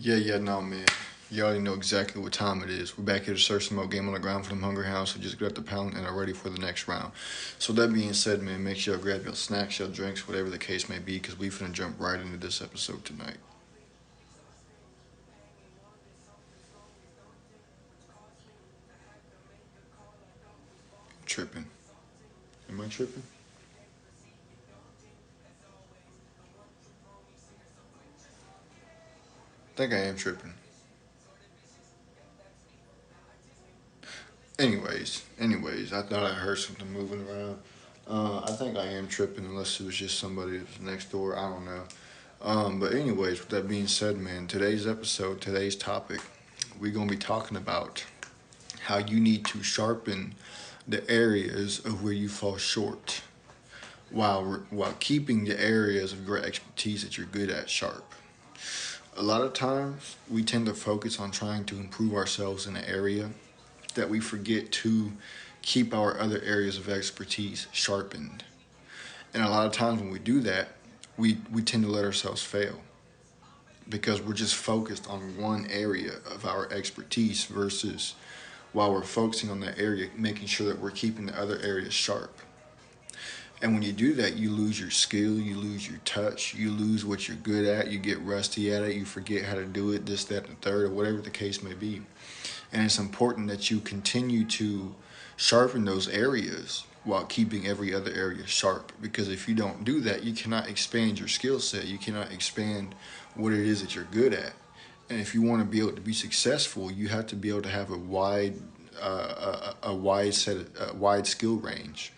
No, man. You already know exactly what time it is. We're back here to search some more game on the ground for them Hunger Hounds, so just grab the pound and are ready for the next round. So that being said, man, make sure you grab your snacks, your drinks, whatever the case may be, because we finna jump right into this episode tonight. Tripping. Am I tripping? I think I am tripping. Anyways, I thought I heard something moving around. I think I am tripping unless it was just somebody that's next door. I don't know. But anyways, with that being said, man, today's episode, today's topic, we're gonna be talking about how you need to sharpen the areas of where you fall short while keeping the areas of your expertise that you're good at sharp. A lot of times we tend to focus on trying to improve ourselves in an area that we forget to keep our other areas of expertise sharpened. And a lot of times when we do that, we tend to let ourselves fail because we're just focused on one area of our expertise versus while we're focusing on that area, making sure that we're keeping the other areas sharp. And when you do that, you lose your skill, you lose your touch, you lose what you're good at, you get rusty at it, you forget how to do it, this, that, and the third, or whatever the case may be. And it's important that you continue to sharpen those areas while keeping every other area sharp. Because if you don't do that, you cannot expand your skill set, you cannot expand what it is that you're good at. And if you want to be able to be successful, you have to be able to have a wide a wide skill range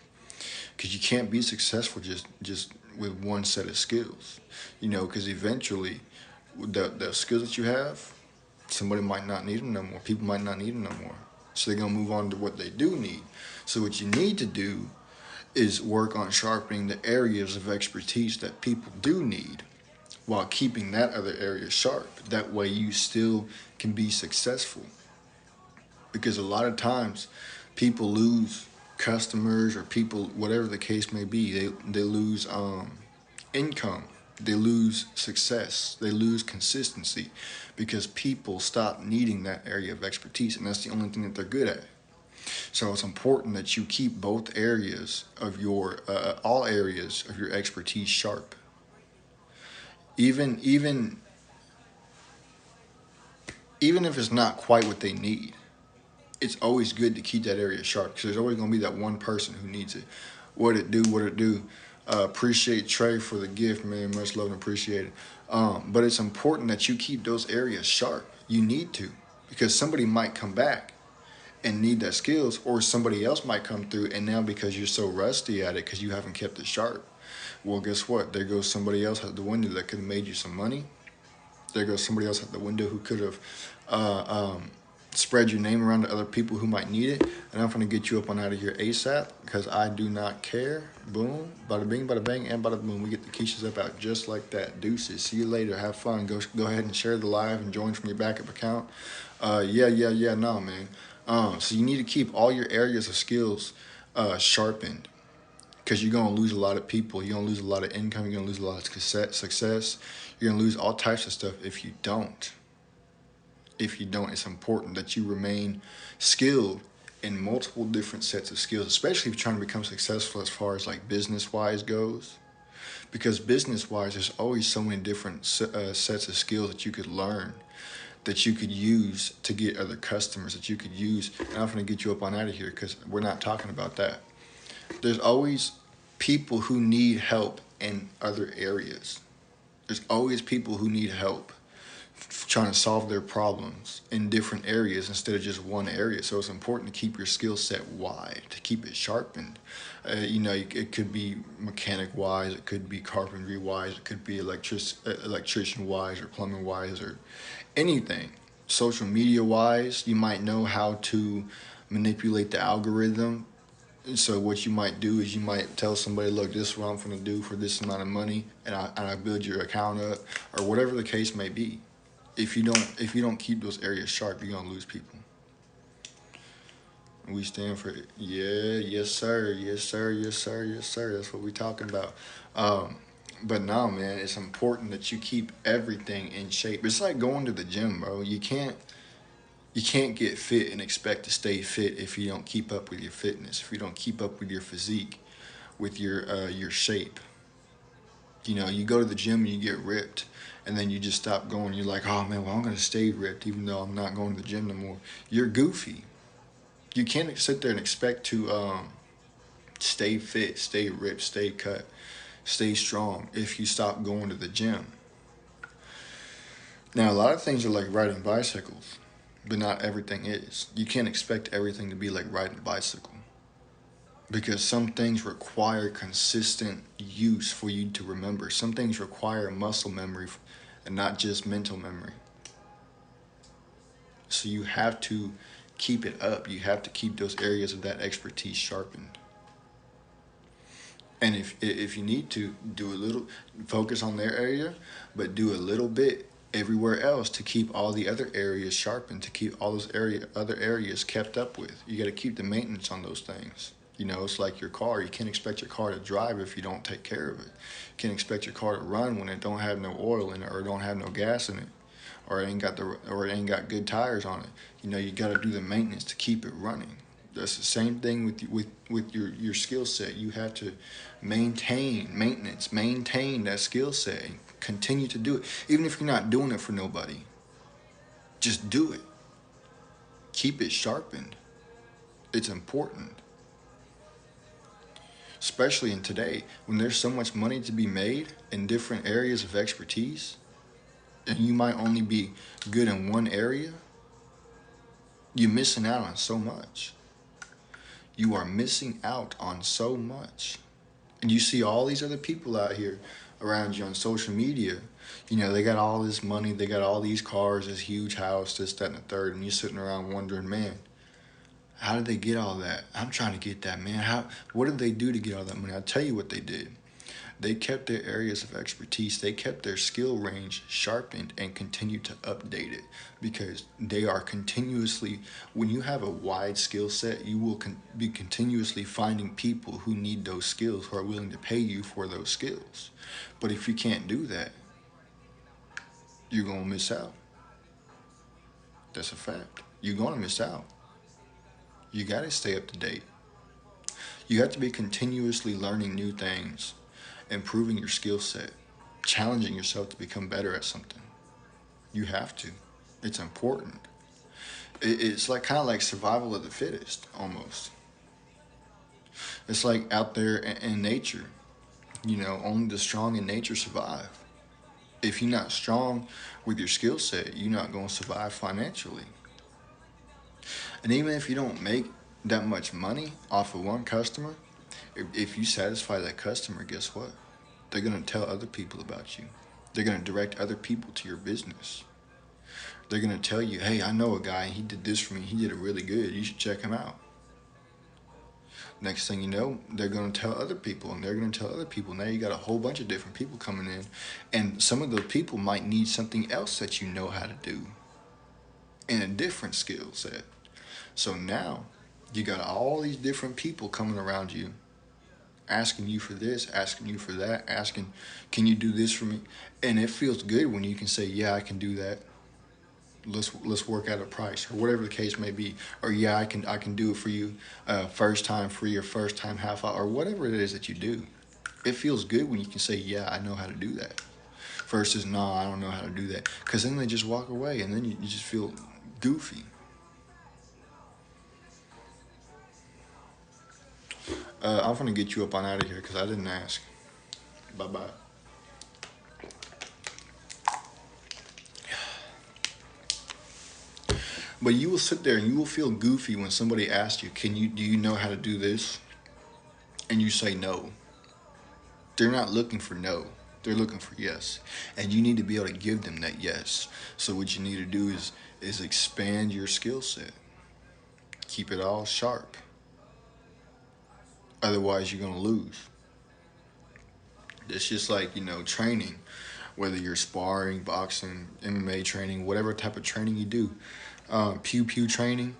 because you can't be successful just with one set of skills, because eventually the skills that you have, somebody might not need them no more, people might not need them no more, so they're going to move on to what they do need. So what you need to do is work on sharpening the areas of expertise that people do need while keeping that other area sharp. That way you still can be successful, because a lot of times people lose customers, or people, whatever the case may be, they lose income, they lose success, they lose consistency because people stop needing that area of expertise, and that's the only thing that they're good at. So it's important that you keep both areas of your all areas of your expertise sharp. Even even if it's not quite what they need, it's always good to keep that area sharp because there's always going to be that one person who needs it. What it do, what it do. Appreciate Trey for the gift, man. Much love and appreciate it. But it's important that you keep those areas sharp. You need to, because somebody might come back and need that skills, or somebody else might come through, and now because you're so rusty at it because you haven't kept it sharp, well, guess what? There goes somebody else at the window that could have made you some money. There goes somebody else at the window who could have uh, um, spread your name around to other people who might need it. And I'm going to get you up on out of here ASAP because I do not care. Boom, bada bing, bada bang, and bada boom. We get the quiches up out just like that. Deuces. See you later. Have fun. Go ahead and share the live and join from your backup account. No, man. So you need to keep all your areas of skills sharpened, because you're going to lose a lot of people. You're going to lose a lot of income. You're going to lose a lot of success. You're going to lose all types of stuff if you don't. If you don't, it's important that you remain skilled in multiple different sets of skills, especially if you're trying to become successful as far as like business wise goes. Because business wise, there's always so many different sets of skills that you could learn, that you could use to get other customers, that you could use. And I'm going to get you up on out of here because we're not talking about that. There's always people who need help in other areas. There's always people who need help trying to solve their problems in different areas instead of just one area. So it's important to keep your skill set wide, to keep it sharpened. It could be mechanic wise, it could be carpentry wise, it could be electrician wise, or plumbing wise, or anything. Social media wise, you might know how to manipulate the algorithm. So what you might do is you might tell somebody, look, this is what I'm going to do for this amount of money, and I build your account up, or whatever the case may be. If you don't keep those areas sharp, you're gonna lose people. We stand for it. Yeah, yes sir, yes sir, yes sir, yes sir. That's what we're talking about. Um, But no, man, it's important that you keep everything in shape. It's like going to the gym, bro. You can't get fit and expect to stay fit if you don't keep up with your fitness, if you don't keep up with your physique, with your shape. You go to the gym and you get ripped, and then you just stop going. You're like, oh man, well I'm gonna stay ripped even though I'm not going to the gym no more. You're goofy. You can't sit there and expect to stay fit, stay ripped, stay cut, stay strong if you stop going to the gym. Now, a lot of things are like riding bicycles, but not everything is. You can't expect everything to be like riding a bicycle because some things require consistent use for you to remember. Some things require muscle memory and not just mental memory. So you have to keep it up. You have to keep those areas of that expertise sharpened. And if you need to do a little, focus on their area, but do a little bit everywhere else to keep all the other areas sharpened, to keep all those other areas kept up with. You got to keep the maintenance on those things. It's like your car. You can't expect your car to drive if you don't take care of it. You can't expect your car to run when it don't have no oil in it or don't have no gas in it, or it ain't got good tires on it. You got to do the maintenance to keep it running. That's the same thing with your skill set. You have to maintain that skill set, and continue to do it, even if you're not doing it for nobody. Just do it. Keep it sharpened. It's important, especially in today when there's so much money to be made in different areas of expertise, and you might only be good in one area. You're missing out on so much. You are missing out on so much. And you see all these other people out here around you on social media. They got all this money, they got all these cars, this huge house, this, that, and the third, and you're sitting around wondering, man, how did they get all that? I'm trying to get that, man. What did they do to get all that money? I'll tell you what they did. They kept their areas of expertise, they kept their skill range sharpened and continued to update it, because they are continuously, when you have a wide skill set, you will be continuously finding people who need those skills, who are willing to pay you for those skills. But if you can't do that, you're going to miss out. That's a fact. You're going to miss out. You got to stay up to date. You have to be continuously learning new things, improving your skill set, challenging yourself to become better at something. You have to. It's important. It's like kind of like survival of the fittest, almost. It's like out there in nature. Only the strong in nature survive. If you're not strong with your skill set, you're not going to survive financially. And even if you don't make that much money off of one customer, if you satisfy that customer, guess what? They're going to tell other people about you. They're going to direct other people to your business. They're going to tell you, hey, I know a guy, he did this for me, he did it really good, you should check him out. Next thing you know, they're going to tell other people, and they're going to tell other people. Now you got a whole bunch of different people coming in, and some of those people might need something else that you know how to do in a different skill set. So now you got all these different people coming around you, asking you for this, asking you for that, asking, can you do this for me? And it feels good when you can say, yeah, I can do that. Let's work out a price, or whatever the case may be. Or yeah, I can do it for you, first time free, or first time half hour, or whatever it is that you do. It feels good when you can say, yeah, I know how to do that, versus no, I don't know how to do that. Because then they just walk away, and then you just feel goofy. I'm gonna get you up on out of here because I didn't ask. Bye bye. But you will sit there and you will feel goofy when somebody asks you, do you know how to do this? And you say no. They're not looking for no. They're looking for yes. And you need to be able to give them that yes. So what you need to do is expand your skill set. Keep it all sharp. Otherwise you're gonna lose. It's just like, training. Whether you're sparring, boxing, MMA training, whatever type of training you do. Pew pew training,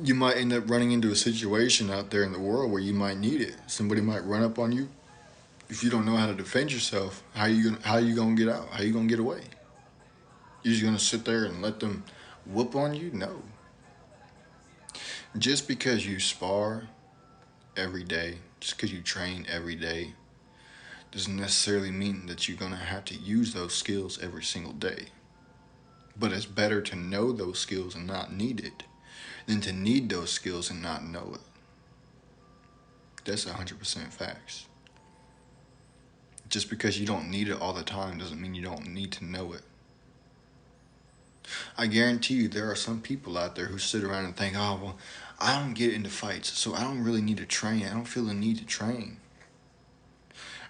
you might end up running into a situation out there in the world where you might need it. Somebody might run up on you If you don't know how to defend yourself, how you gonna get out? How you gonna get away? You're just gonna sit there and let them whoop on you? No. Just because you spar every day, just because you train every day, doesn't necessarily mean that you're gonna have to use those skills every single day. But it's better to know those skills and not need it than to need those skills and not know it. That's 100% facts. Just because you don't need it all the time doesn't mean you don't need to know it. I guarantee you there are some people out there who sit around and think, oh, well, I don't get into fights, so I don't really need to train. I don't feel the need to train.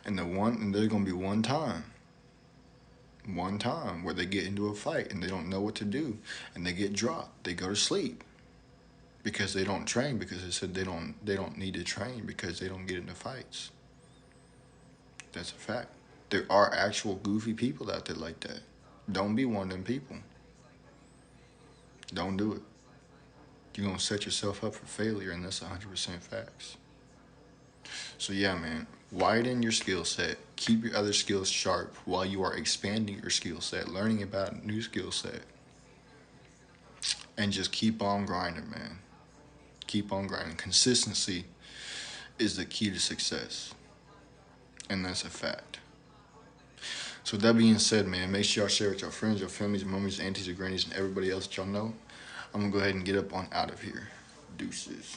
And there's going to be one time where they get into a fight and they don't know what to do and they get dropped. They go to sleep because they don't train, because they said they don't need to train because they don't get into fights. That's a fact. There are actual goofy people out there like that. Don't be one of them people. Don't do it. You're going to set yourself up for failure, and that's 100% facts. So yeah, man, widen your skill set. Keep your other skills sharp while you are expanding your skill set, learning about a new skill set. And just keep on grinding, man. Keep on grinding. Consistency is the key to success. And that's a fact. So with that being said, man, make sure y'all share with your friends, your families, your mummies, aunties, your grannies, and everybody else that y'all know. I'm going to go ahead and get up on out of here. Deuces.